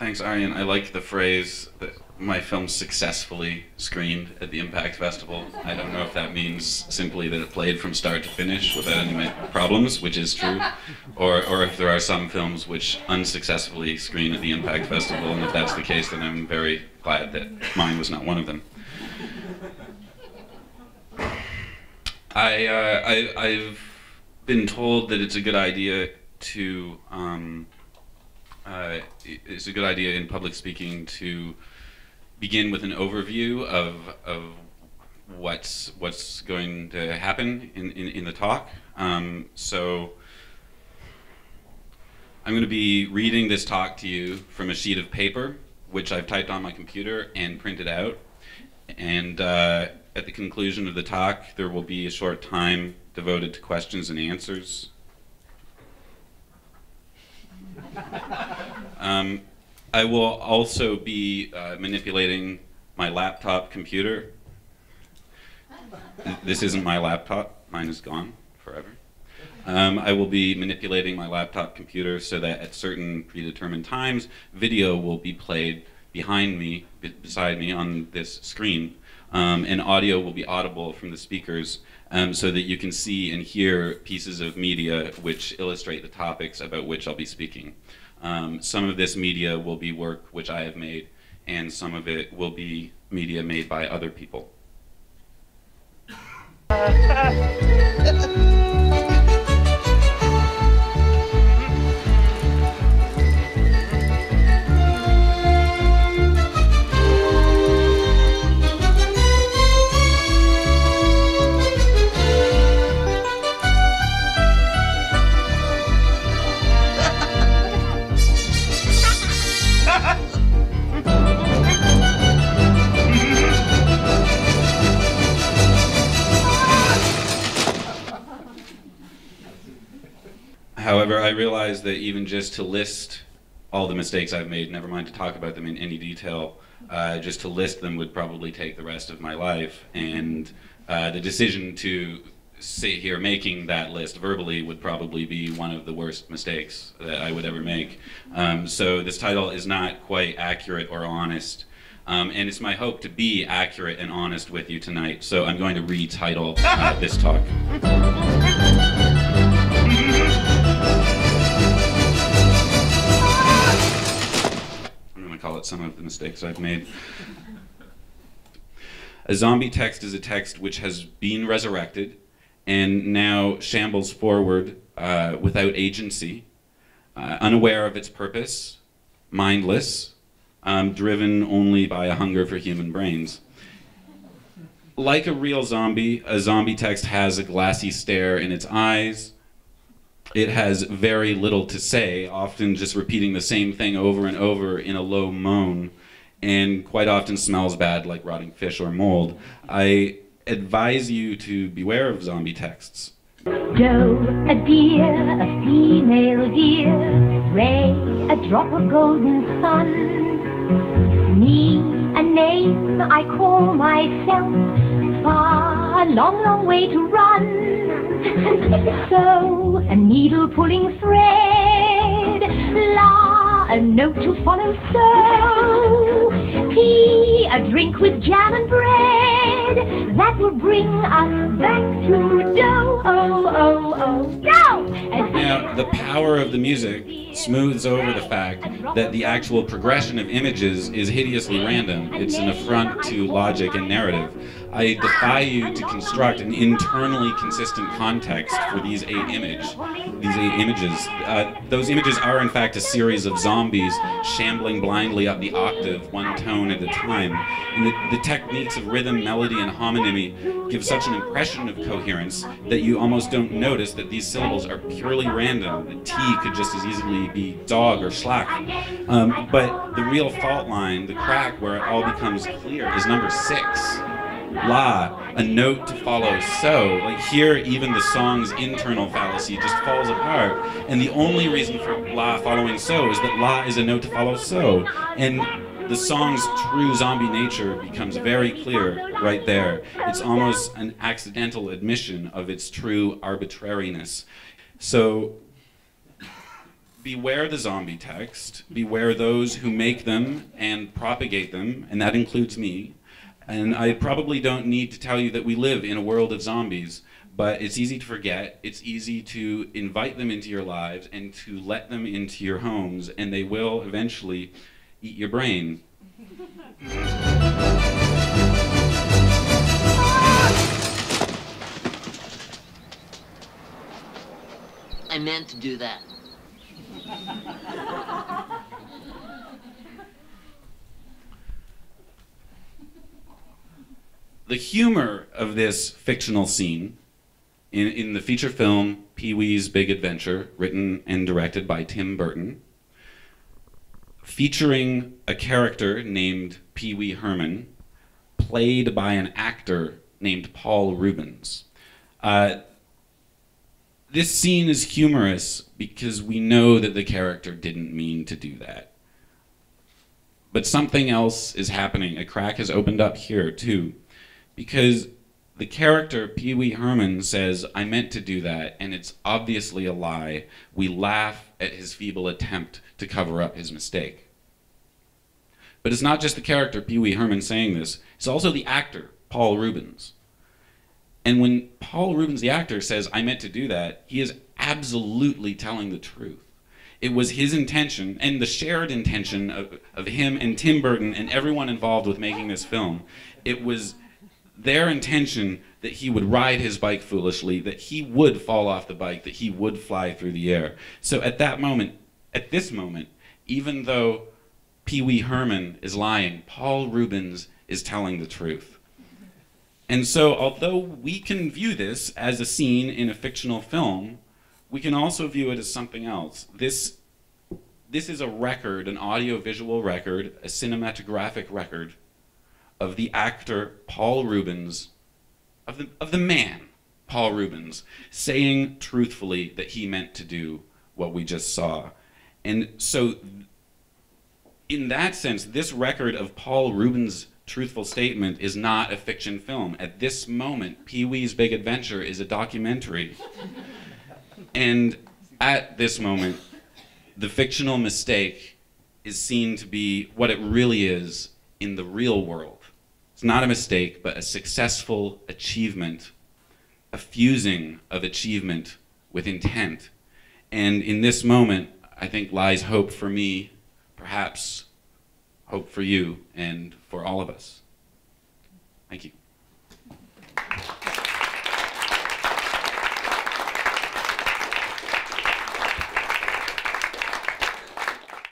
Thanks, Aryan. I like the phrase that my film successfully screened at the Impakt Festival. I don't know if that means simply that it played from start to finish without any problems, which is true, or if there are some films which unsuccessfully screen at the Impakt Festival, and if that's the case, then I'm very glad that mine was not one of them. I've been told that it's a good idea to it's a good idea in public speaking to begin with an overview of what's going to happen in the talk. So I'm going to be reading this talk to you from a sheet of paper, which I've typed on my computer and printed out. And at the conclusion of the talk, there will be a short time devoted to questions and answers. I will also be manipulating my laptop computer. This isn't my laptop, mine is gone forever. I will be manipulating my laptop computer so that at certain predetermined times, video will be played behind me, beside me on this screen, and audio will be audible from the speakers so that you can see and hear pieces of media which illustrate the topics about which I'll be speaking. Some of this media will be work which I have made, and some of it will be media made by other people. However, I realize that even just to list all the mistakes I've made, never mind to talk about them in any detail, just to list them would probably take the rest of my life. And the decision to sit here making that list verbally would probably be one of the worst mistakes that I would ever make. So this title is not quite accurate or honest. And it's my hope to be accurate and honest with you tonight. So I'm going to retitle this talk. Call it some of the mistakes I've made. A zombie text is a text which has been resurrected and now shambles forward without agency, unaware of its purpose, mindless, driven only by a hunger for human brains. Like a real zombie, a zombie text has a glassy stare in its eyes. It has very little to say, often just repeating the same thing over and over in a low moan, and quite often smells bad like rotting fish or mold. I advise you to beware of zombie texts. Doe, a deer, a female deer, Ray, a drop of golden sun, me, a name I call myself, far, a long, long way to run. So, a needle pulling thread, la, a note to follow, so, P, a drink with jam and bread, that will bring us back to dough, dough! Now, the power of the music smooths over the fact that the actual progression of images is hideously random. It's an affront to logic and narrative. I defy you to construct an internally consistent context for these eight images. Those images are in fact a series of zombies shambling blindly up the octave, one tone at a time. And the techniques of rhythm, melody, and homonymy give such an impression of coherence that you almost don't notice that these syllables are purely random. The T could just as easily be dog or schlack. But the real fault line, the crack where it all becomes clear, is number 6. La, a note to follow so. Like here, even the song's internal fallacy just falls apart. And the only reason for la following so is that la is a note to follow so. And the song's true zombie nature becomes very clear right there. It's almost an accidental admission of its true arbitrariness. So beware the zombie text, beware those who make them and propagate them, and that includes me. And I probably don't need to tell you that we live in a world of zombies, but it's easy to forget, it's easy to invite them into your lives and to let them into your homes, and they will eventually eat your brain. I meant to do that. The humor of this fictional scene in the feature film Pee-wee's Big Adventure, written and directed by Tim Burton, featuring a character named Pee-wee Herman, played by an actor named Paul Reubens. This scene is humorous because we know that the character didn't mean to do that. But something else is happening. A crack has opened up here, too. Because the character, Pee-wee Herman, says, I meant to do that, and it's obviously a lie. We laugh at his feeble attempt to cover up his mistake. But it's not just the character, Pee-wee Herman, saying this. It's also the actor, Paul Reubens. And when Paul Reubens, the actor, says, I meant to do that, he is absolutely telling the truth. It was his intention, and the shared intention of him and Tim Burton and everyone involved with making this film. It was their intention that he would ride his bike foolishly, that he would fall off the bike, that he would fly through the air. So at that moment, at this moment, even though Pee-wee Herman is lying, Paul Reubens is telling the truth. And so although we can view this as a scene in a fictional film, we can also view it as something else. This is a record, an audio-visual record, a cinematographic record of the actor Paul Reubens, of the man Paul Reubens, saying truthfully that he meant to do what we just saw. And so in that sense, this record of Paul Reubens' truthful statement is not a fiction film. At this moment, Pee-wee's Big Adventure is a documentary. And at this moment, the fictional mistake is seen to be what it really is in the real world. It's not a mistake, but a successful achievement, a fusing of achievement with intent. And in this moment, I think lies hope for me, perhaps hope for you, and for all of us. Thank you.